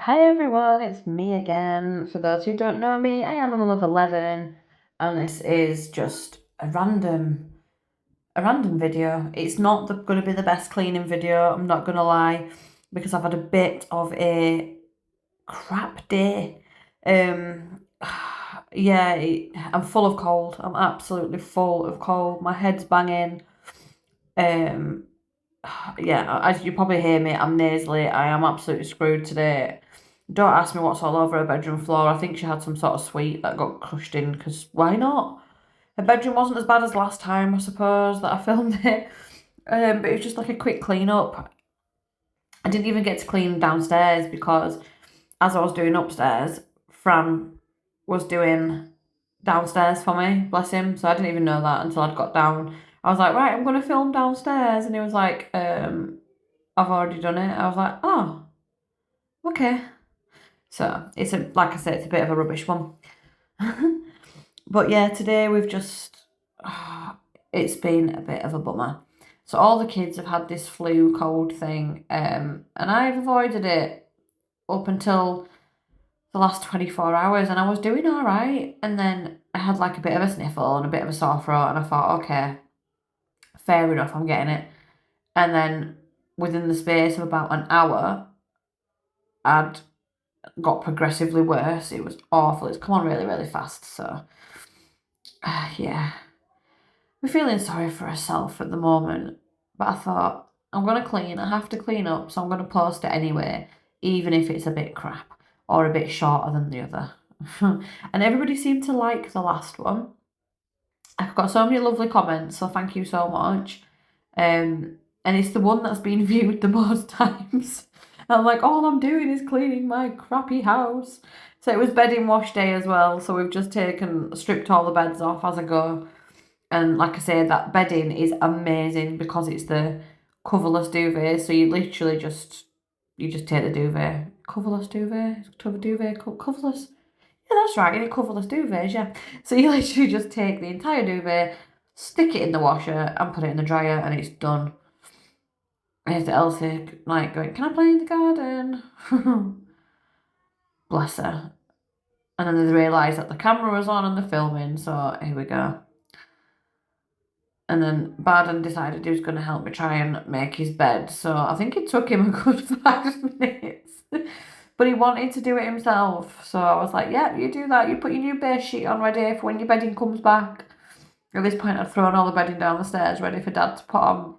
Hi everyone, it's me again. For those who don't know me, I am a mum of 11 and this is just a random video. It's not going to be the best cleaning video, I'm not going to lie, because I've had a bit of a crap day. Yeah, I'm full of cold. I'm absolutely full of cold. My head's banging. Um, yeah, as you probably hear me, I'm nasally. I am absolutely screwed today. Don't ask me what's all over her bedroom floor. I think she had some sort of sweet that got crushed in, because why not? Her bedroom wasn't as bad as last time, I suppose, that I filmed it. But it was just like a quick clean up. I didn't even get to clean downstairs because as I was doing upstairs, Fran was doing downstairs for me, bless him. So I didn't even know that until I'd got down. I was like, right, I'm going to film downstairs. And he was like, I've already done it. I was like, oh, okay. So it's like I said, it's a bit of a rubbish one. But yeah, today we've just, it's been a bit of a bummer. So all the kids have had this flu cold thing, and I've avoided it up until the last 24 hours, and I was doing all right. And then I had like a bit of a sniffle and a bit of a sore throat, and I thought, okay, fair enough, I'm getting it. And then within the space of about an hour, I'd got progressively worse. It was awful. It's come on really, really fast. So, yeah, we're feeling sorry for herself at the moment. But I thought, I'm going to clean. I have to clean up. So I'm going to post it anyway, even if it's a bit crap or a bit shorter than the other. And everybody seemed to like the last one. I've got so many lovely comments. So thank you so much. And it's the one that's been viewed the most times. I'm like, all I'm doing is cleaning my crappy house. So it was bedding wash day as well. So we've just stripped all the beds off as I go. And like I say, that bedding is amazing because it's the coverless duvet. So you literally you just take the duvet. Coverless duvet? Coverless? Yeah, that's right, in a coverless duvets, yeah. So you literally just take the entire duvet, stick it in the washer and put it in the dryer and it's done. Here's Elsie, like, going, can I play in the garden? Bless her. And then they realised that the camera was on and the filming, so here we go. And then Barden decided he was going to help me try and make his bed, so I think it took him a good 5 minutes. But he wanted to do it himself, so I was like, yeah, you do that. You put your new base sheet on ready for when your bedding comes back. At this point, I'd thrown all the bedding down the stairs ready for Dad to put on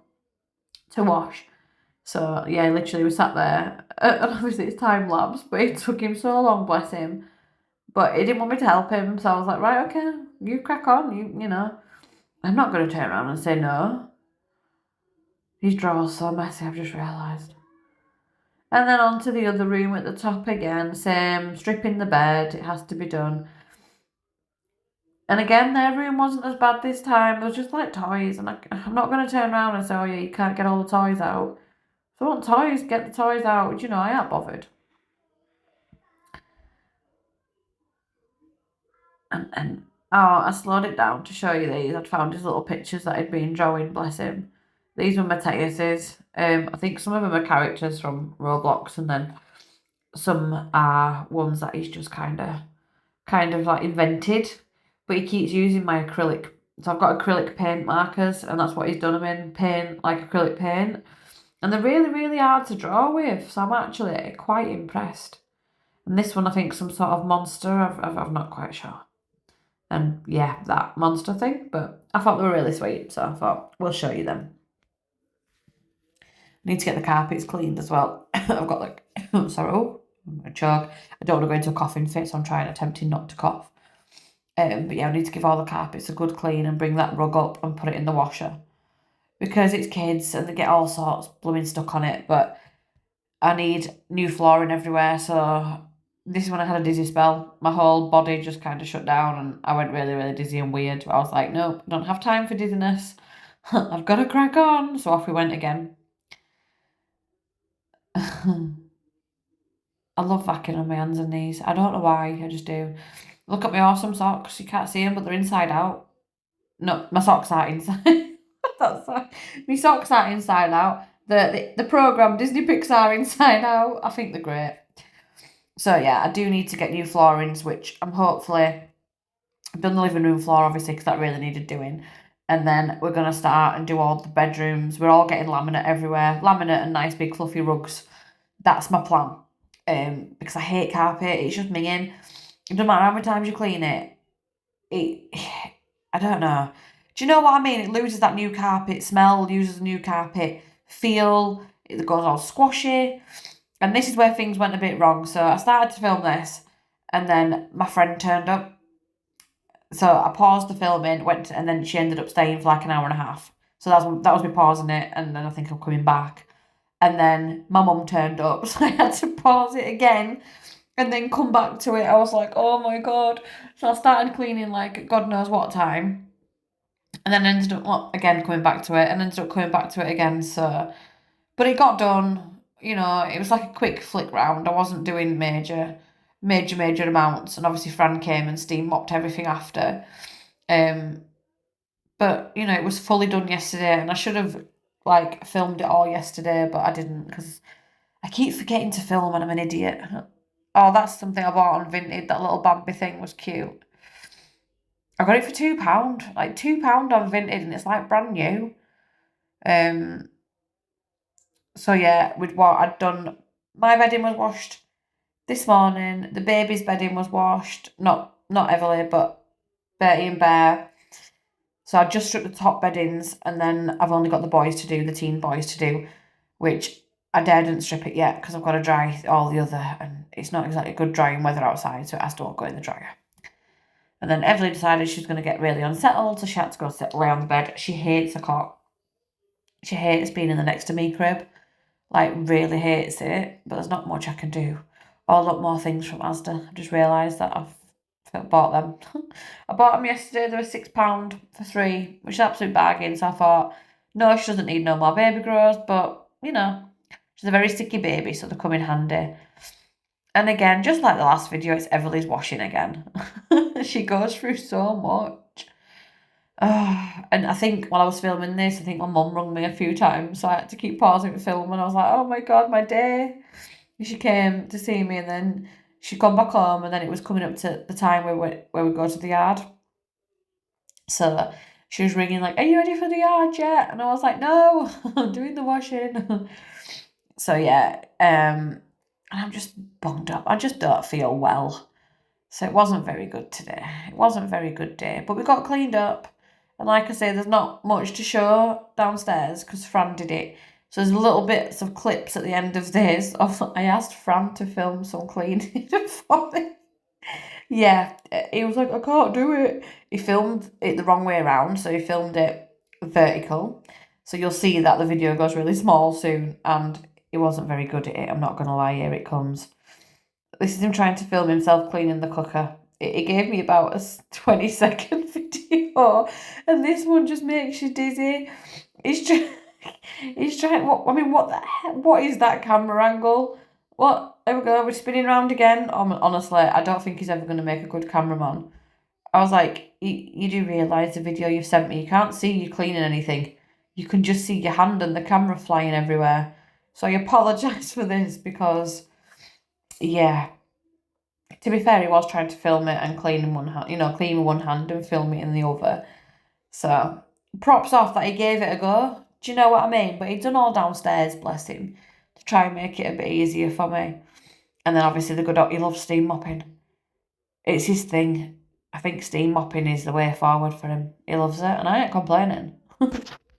to wash. So yeah, literally we sat there, and obviously it's time lapse, but it took him so long, bless him. But he didn't want me to help him, so I was like, right, okay, you crack on, you know. I'm not going to turn around and say no. His drawer's so messy, I've just realised. And then on to the other room at the top again, same, stripping the bed, it has to be done. And again, their room wasn't as bad this time, there was just like toys, and I'm not going to turn around and say, oh yeah, you can't get all the toys out. If I want toys, get the toys out, I ain't bothered. And oh, I slowed it down to show you these. I'd found his little pictures that he'd been drawing, bless him. These were Mateus's. I think some of them are characters from Roblox, and then some are ones that he's just kind of like invented. But he keeps using my acrylic. So I've got acrylic paint markers, and that's what he's done them in, paint, like acrylic paint. And they're really, really hard to draw with, so I'm actually quite impressed. And this one, I think, some sort of monster. I'm not quite sure. And yeah, that monster thing. But I thought they were really sweet, so I thought we'll show you them. I need to get the carpets cleaned as well. I've got like, sorry, oh, I'm going to choke. I don't want to go into a coughing fit, so I'm attempting not to cough. But yeah, I need to give all the carpets a good clean and bring that rug up and put it in the washer. Because it's kids and they get all sorts blooming stuck on it. But I need new flooring everywhere, so this is when I had a dizzy spell. My whole body just kind of shut down and I went really, really dizzy and weird. I was like, nope, don't have time for dizziness. I've got to crack on. So off we went again. I love vacuuming on my hands and knees. I don't know why, I just do. Look at my awesome socks. You can't see them, but they're inside out. No, my socks aren't inside. That's right. My socks aren't inside out. The program Disney Pixar Inside Out. I think they're great. So yeah, I do need to get new floorings, which I'm hopefully... I've done the living room floor, obviously, because that really needed doing. And then we're going to start and do all the bedrooms. We're all getting laminate everywhere. Laminate and nice big fluffy rugs. That's my plan. Because I hate carpet. It's just minging. It doesn't matter how many times you clean it. I don't know. Do you know what I mean? It loses that new carpet smell, loses the new carpet feel. It goes all squashy. And this is where things went a bit wrong. So I started to film this, and then my friend turned up. So I paused the filming, and then she ended up staying for like an hour and a half. So that was me pausing it, and then I think I'm coming back. And then my mum turned up, so I had to pause it again and then come back to it. I was like, oh my God. So I started cleaning like God knows what time. And then ended up, again, coming back to it, and ended up coming back to it again. So, but it got done. You know, it was like a quick flick round. I wasn't doing major amounts. And obviously Fran came and steam mopped everything after. But, you know, it was fully done yesterday, and I should have, like, filmed it all yesterday, but I didn't, because I keep forgetting to film and I'm an idiot. Oh, that's something I bought on Vinted. That little Bambi thing was cute. I got it for £2, like £2 on Vinted, and it's like brand new. So yeah, with what I'd done, my bedding was washed this morning. The baby's bedding was washed, not Everly, but Bertie and Bear. So I just stripped the top beddings, and then I've only got the teen boys to do, which I didn't strip it yet because I've got to dry all the other, and it's not exactly good drying weather outside, so it has to all go in the dryer. And then Everly decided she was going to get really unsettled, so she had to go lay on the bed. She hates a cot. She hates being in the next to me crib. Like, really hates it, but there's not much I can do. Oh, look, more things from Asda. I just realised that I've bought them. I bought them yesterday. They were £6 for 3, which is an absolute bargain. So I thought, no, she doesn't need no more baby grows, but, you know, she's a very sticky baby, so they come in handy. And again, just like the last video, it's Everly's washing again. She goes through so much. And I think while I was filming this, I think my mum rung me a few times, so I had to keep pausing the film, and I was like, oh my God, my day. And she came to see me, and then she'd gone back home, and then it was coming up to the time where we go to the yard. So she was ringing like, are you ready for the yard yet? And I was like, no, I'm doing the washing. So yeah, and I'm just bunged up. I just don't feel well. So it wasn't very good today. It wasn't a very good day, but we got cleaned up. And like I say, there's not much to show downstairs because Fran did it. So there's little bits of clips at the end of this. I asked Fran to film some cleaning for me. Yeah, he was like, I can't do it. He filmed it the wrong way around, so he filmed it vertical. So you'll see that the video goes really small soon, and he wasn't very good at it. I'm not going to lie, here it comes. This is him trying to film himself cleaning the cooker. It gave me about a 20-second video, and this one just makes you dizzy. He's trying. What the heck? What is that camera angle? What? There we go. We're spinning around again. Honestly, I don't think he's ever going to make a good cameraman. I was like, you do realise the video you've sent me, you can't see you cleaning anything. You can just see your hand and the camera flying everywhere. So I apologise for this because, yeah. To be fair, he was trying to film it and clean in one hand, clean with one hand and film it in the other. So, props off that he gave it a go. Do you know what I mean? But he'd done all downstairs, bless him, to try and make it a bit easier for me. And then obviously he loves steam mopping. It's his thing. I think steam mopping is the way forward for him. He loves it, and I ain't complaining.